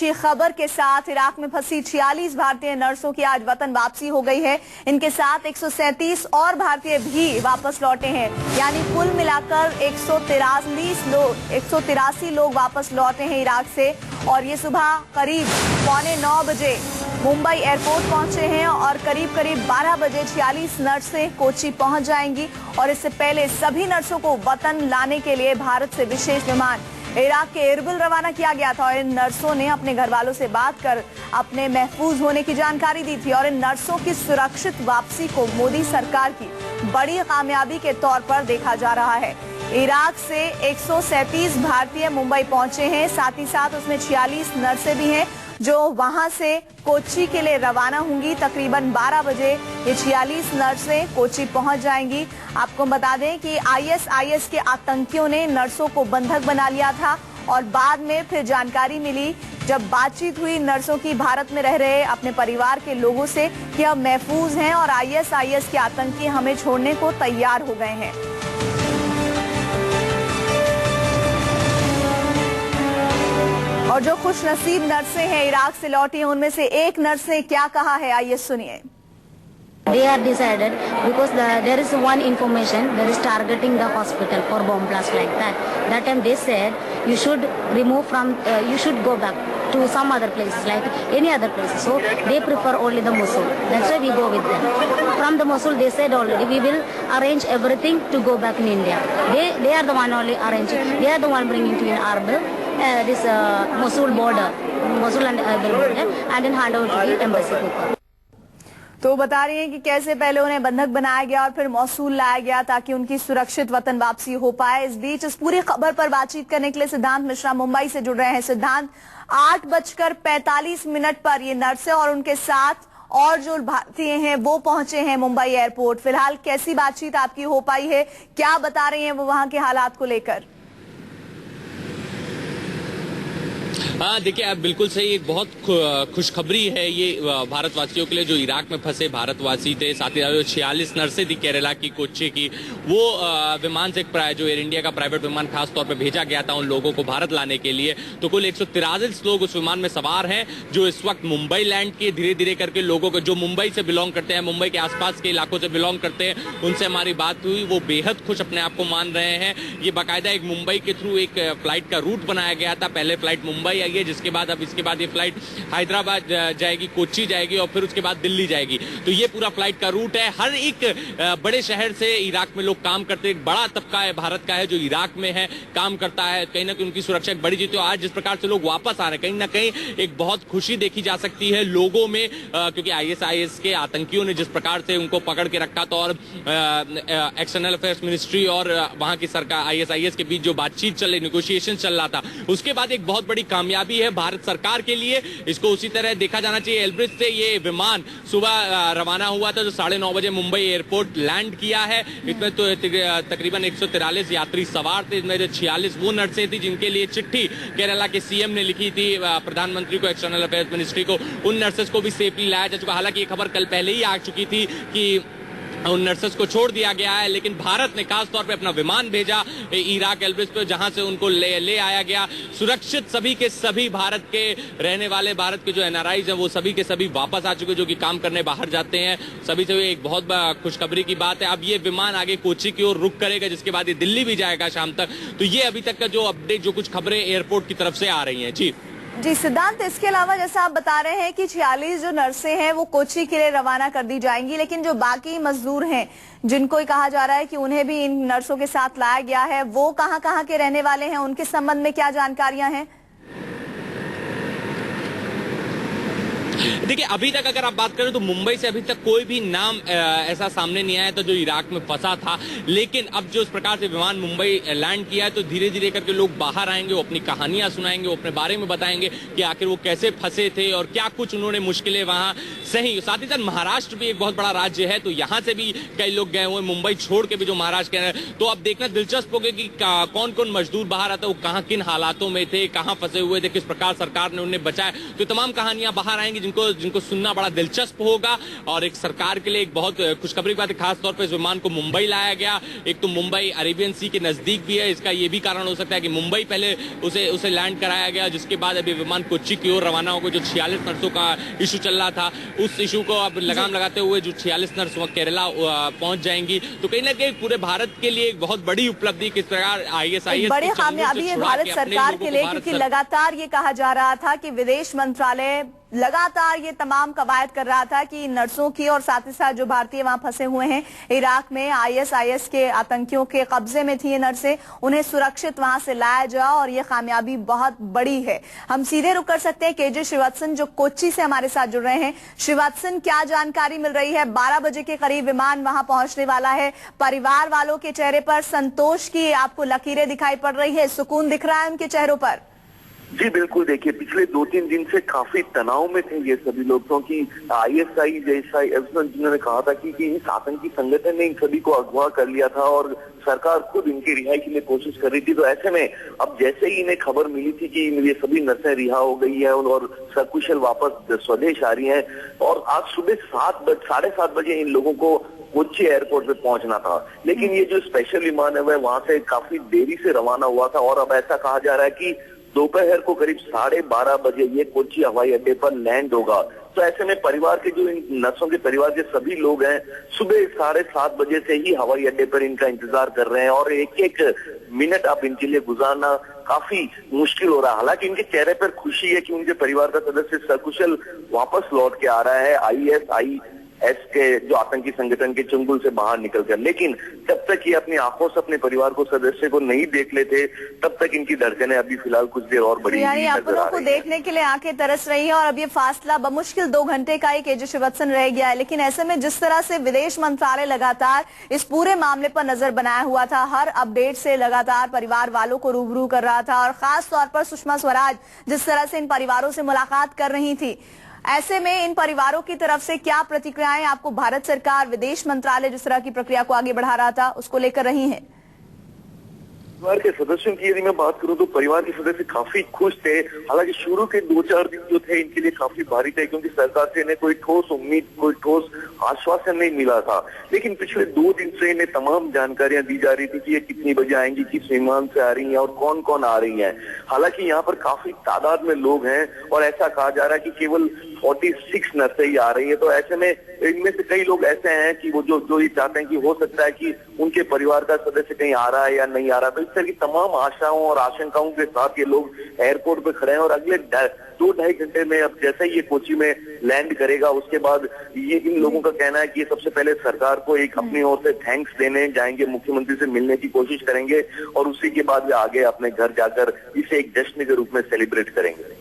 अच्छी खबर के साथ इराक में फंसी 46 भारतीय नर्सों की आज वतन वापसी हो गई है। इनके साथ 137 और भारतीय भी वापस लौटे हैं, यानी कुल मिलाकर 183 लोग वापस लौटे हैं इराक से। और ये सुबह करीब 8:45 बजे मुंबई एयरपोर्ट पहुंचे हैं और करीब 12 बजे 46 नर्सें कोच्चि पहुंच जाएंगी। और इससे पहले सभी नर्सों को वतन लाने के लिए भारत से विशेष विमान इराक के एरबिल रवाना किया गया था। और इन नर्सों ने अपने घर वालों से बात कर अपने महफूज होने की जानकारी दी थी। और इन नर्सों की सुरक्षित वापसी को मोदी सरकार की बड़ी कामयाबी के तौर पर देखा जा रहा है। इराक से 137 भारतीय मुंबई पहुंचे हैं, साथ ही साथ उसमें 46 नर्सें भी हैं जो वहां से कोच्चि के लिए रवाना होंगी। तकरीबन 12 बजे ये 46 नर्सें कोच्चि पहुंच जाएंगी। आपको बता दें कि आईएसआईएस के आतंकियों ने नर्सों को बंधक बना लिया था और बाद में फिर जानकारी मिली जब बातचीत हुई नर्सों की भारत में रह रहे अपने परिवार के लोगों से कि हम महफूज हैं और आईएसआईएस के आतंकी हमें छोड़ने को तैयार हो गए हैं। और जो खुशनसीब नर्सें हैं इराक से लौटी हैं, उनमें से एक नर्स ने क्या कहा है, आइए सुनिए। They are decided because there is one information that is targeting the hospital for bomb blast like that. That time they said you should remove from, you should go back to some other places like any other places. So they prefer only the Mosul. That's why we go with them. From the Mosul they said already we will arrange everything to go back in India. They are the one only arranging. They are the one bringing to in Erbil. This Mosul border, Mosul and Erbil border, and then hand over to the embassy people. तो बता रही हैं कि कैसे पहले उन्हें बंधक बनाया गया और फिर मौसूल लाया गया ताकि उनकी सुरक्षित वतन वापसी हो पाए। इस बीच इस पूरी खबर पर बातचीत करने के लिए सिद्धांत मिश्रा मुंबई से जुड़ रहे हैं। सिद्धांत, 8:45 पर ये नर्सें और उनके साथ और जो भारतीय हैं वो पहुंचे हैं मुंबई एयरपोर्ट। फिलहाल कैसी बातचीत आपकी हो पाई है, क्या बता रही हैं वो वहां के हालात को लेकर? हाँ देखिए, अब बिल्कुल सही, एक बहुत खुशखबरी है ये भारतवासियों के लिए जो इराक में फंसे भारतवासी थे। साथ ही 46 नर्सें थी केरला की, कोच्चि की, वो विमान से जो एयर इंडिया का प्राइवेट विमान खास तौर पे भेजा गया था उन लोगों को भारत लाने के लिए। तो कुल 143 लोग उस विमान में सवार हैं जो इस वक्त मुंबई लैंड किए। धीरे धीरे करके लोगों को जो मुंबई से बिलोंग करते हैं, मुंबई के आसपास के इलाकों से बिलोंग करते हैं, उनसे हमारी बात हुई। वो बेहद खुश अपने आप को मान रहे हैं। ये बाकायदा एक मुंबई के थ्रू एक फ्लाइट का रूट बनाया गया था। पहले फ्लाइट मुंबई है, जिसके बाद अब इसके बाद ये फ्लाइट हैदराबाद जाएगी, कोच्चि जाएगी और फिर उसके बाद दिल्ली जाएगी। तो ये पूरा फ्लाइट का रूट है। हर एक बड़े शहर से इराक में लोग काम करते हैं। एक बड़ा तबका है भारत का है जो इराक में है, काम करता है। कहीं ना कहीं उनकी सुरक्षा एक बड़ी चीज। तो आज जिस प्रकार से लोग वापस आ रहे हैं, कहीं ना कहीं एक बहुत खुशी देखी जा सकती है लोगों में, क्योंकि आईएसआईएस के आतंकियों ने जिस प्रकार से उनको पकड़ के रखा था और एक्सटर्नल अफेयर्स मिनिस्ट्री और वहां की सरकार आईएसआईएस के बीच जो बातचीत चल रही, नेगोशिएशन चल रहा था, उसके बाद एक बहुत बड़ी कामयाबी है भारत सरकार के लिए। इसको उसी तरह देखा जाना चाहिए। एलब्रिज से ये विमान सुबह रवाना हुआ था जो 9:30 बजे मुंबई एयरपोर्ट लैंड किया है। इसमें तो तकरीबन 143 यात्री सवार थे। इसमें जो 46 वो नर्सें थी जिनके लिए चिट्ठी केरला के सीएम ने लिखी थी प्रधानमंत्री को, एक्सटर्नल अफेयर्स मिनिस्ट्री को। उन नर्सेस को भी सेफली लाया जा चुका। हालांकि ये खबर कल पहले ही आ चुकी थी कि उन नर्सेस को छोड़ दिया गया है, लेकिन भारत ने खास तौर पे अपना विमान भेजा इराक एलब्रिज पे, जहां से उनको ले आया गया सुरक्षित। सभी के सभी भारत के रहने वाले, भारत के जो एनआरआईज हैं वो सभी के सभी वापस आ चुके, जो कि काम करने बाहर जाते हैं। सभी से एक बहुत खुशखबरी की बात है। अब ये विमान आगे कोच्चि की ओर रुख करेगा, जिसके बाद ये दिल्ली भी जाएगा शाम तक। तो ये अभी तक का जो अपडेट, जो कुछ खबरें एयरपोर्ट की तरफ से आ रही है। जी सिद्धांत, इसके अलावा जैसा आप बता रहे हैं कि 46 जो नर्सें हैं वो कोच्चि के लिए रवाना कर दी जाएंगी, लेकिन जो बाकी मजदूर हैं जिनको कहा जा रहा है कि उन्हें भी इन नर्सों के साथ लाया गया है, वो कहां के रहने वाले हैं, उनके संबंध में क्या जानकारियां हैं? देखिए, अभी तक अगर आप बात करें तो मुंबई से अभी तक कोई भी नाम ऐसा सामने नहीं आया था जो इराक में फंसा था। लेकिन अब जो इस प्रकार से विमान मुंबई लैंड किया है तो धीरे धीरे करके लोग बाहर आएंगे, वो अपनी कहानियां सुनाएंगे, वो अपने बारे में बताएंगे कि आखिर वो कैसे फंसे थे और क्या कुछ उन्होंने मुश्किलें वहां सही। साथ ही साथ महाराष्ट्र भी एक बहुत बड़ा राज्य है, तो यहाँ से भी कई लोग गए हुए, मुंबई छोड़ के भी जो महाराष्ट्र के हैं। तो अब देखना दिलचस्प होगा कि कौन कौन मजदूर बाहर आता है, वो कहाँ किन हालातों में थे, कहाँ फंसे हुए थे, किस प्रकार सरकार ने उन्हें बचाया। तो तमाम कहानियां बाहर आएंगी जिनको सुनना बड़ा दिलचस्प होगा। और एक सरकार के लिए एक बहुत खुशखबरी की बात है, खासतौर पर इस विमान को मुंबई लाया गया। एक तो मुंबई अरेबियन सी के नजदीक भी है, इसका ये भी कारण हो सकता है कि मुंबई पहले उसे लैंड कराया गया, जिसके बाद अभी विमान कोच्चि की ओर रवाना होगा। जो 46 नर्सों का इशू चल रहा था, उस इशू को अब लगाम लगाते हुए जो 46 नर्स केरला पहुंच जाएंगी, तो कहीं ना कहीं पूरे भारत के लिए एक बहुत बड़ी उपलब्धि किस प्रकार ISIS बड़ी कामयाबी है भारत सरकार के लिए, क्योंकि लगातार ये कहा जा रहा था कि विदेश मंत्रालय लगातार ये तमाम कवायद कर रहा था कि नर्सों की और साथ ही साथ जो भारतीय वहां फंसे हुए हैं इराक में ISIS के आतंकियों के कब्जे में थी ये नर्सें, उन्हें सुरक्षित वहां से लाया जाए, और ये कामयाबी बहुत बड़ी है। हम सीधे रुक कर सकते हैं KJ श्रीवास्तव जो कोच्चि से हमारे साथ जुड़ रहे हैं। श्रीवास्तव, क्या जानकारी मिल रही है? 12 बजे के करीब विमान वहां पहुंचने वाला है। परिवार वालों के चेहरे पर संतोष की आपको लकीरें दिखाई पड़ रही है, सुकून दिख रहा है उनके चेहरों पर? जी बिल्कुल, देखिए पिछले 2-3 दिन से काफी तनाव में थे ये सभी लोग, क्योंकि ISI जैसा जिन्होंने कहा था कि इस आतंकी संगठन ने इन सभी को अगवा कर लिया था और सरकार खुद इनकी रिहाई के लिए कोशिश कर रही थी। तो ऐसे में अब जैसे ही इन्हें खबर मिली थी कि ये सभी नर्सें रिहा हो गई है और सकुशल वापस स्वदेश आ रही है, और आज सुबह 7:30 बजे इन लोगों को कोच्चि एयरपोर्ट पे पहुंचना था, लेकिन ये जो स्पेशल विमान है वह वहां से काफी देरी से रवाना हुआ था, और अब ऐसा कहा जा रहा है कि दोपहर को करीब 12:30 बजे ये कोच्चि हवाई अड्डे पर लैंड होगा। तो ऐसे में परिवार के जो इन नर्सों के परिवार के सभी लोग हैं सुबह 7:30 बजे से ही हवाई अड्डे पर इनका इंतजार कर रहे हैं, और एक मिनट अब इनके लिए गुजारना काफी मुश्किल हो रहा है। हालांकि इनके चेहरे पर खुशी है कि उनके परिवार का सदस्य सकुशल वापस लौट के आ रहा है ISIS के जो आतंकी संगठन के चंगुल से बाहर निकलकर, लेकिन जब तक ये अपनी आंखों से अपने परिवार को सदस्य को नहीं देख लेते तब तक इनकी धड़कनें अभी फिलहाल कुछ देर और बढ़ी यानी अपनों को देखने के लिए आंखें तरस रही हैं, और अब ये फासला बमुश्किल 2 घंटे का ही KJ श्रीवास्तव रह गया है। लेकिन ऐसे में जिस तरह से विदेश मंत्रालय लगातार इस पूरे मामले पर नजर बनाया हुआ था, हर अपडेट से लगातार परिवार वालों को रूबरू कर रहा था, और खास तौर पर सुषमा स्वराज जिस तरह से इन परिवारों से मुलाकात कर रही थी, ऐसे में इन परिवारों की तरफ से क्या प्रतिक्रियाएं आपको भारत सरकार, विदेश मंत्रालय जिस तरह की प्रक्रिया को आगे बढ़ा रहा था उसको लेकर रही हैं? परिवार के सदस्यों की यदि मैं बात करूं तो परिवार के सदस्य काफी खुश थे। हालांकि शुरू के 2-4 दिन जो थे इनके लिए काफी भारी थे, क्योंकि सरकार से इन्हें कोई ठोस उम्मीद, कोई ठोस आश्वासन नहीं मिला था। लेकिन पिछले 2 दिन से इन्हें तमाम जानकारियां दी जा रही थी कि ये कितनी बजे आएंगी, किस विमान से आ रही है और कौन कौन आ रही है। हालांकि यहाँ पर काफी तादाद में लोग हैं, और ऐसा कहा जा रहा है कि केवल 46 नर्सें ही आ रही है। तो ऐसे में इनमें से कई लोग ऐसे हैं कि वो जो ये चाहते हैं कि हो सकता है कि उनके परिवार का सदस्य कहीं आ रहा है या नहीं आ रहा। तो इस तरह की तमाम आशाओं और आशंकाओं के साथ ये लोग एयरपोर्ट पे खड़े हैं, और अगले 2-2.5 घंटे में अब जैसे ही ये कोच्चि में लैंड करेगा उसके बाद ये इन लोगों का कहना है कि ये सबसे पहले सरकार को एक अपनी ओर से थैंक्स देने जाएंगे, मुख्यमंत्री से मिलने की कोशिश करेंगे, और उसी के बाद वे आगे अपने घर जाकर इसे एक जश्न के रूप में सेलिब्रेट करेंगे।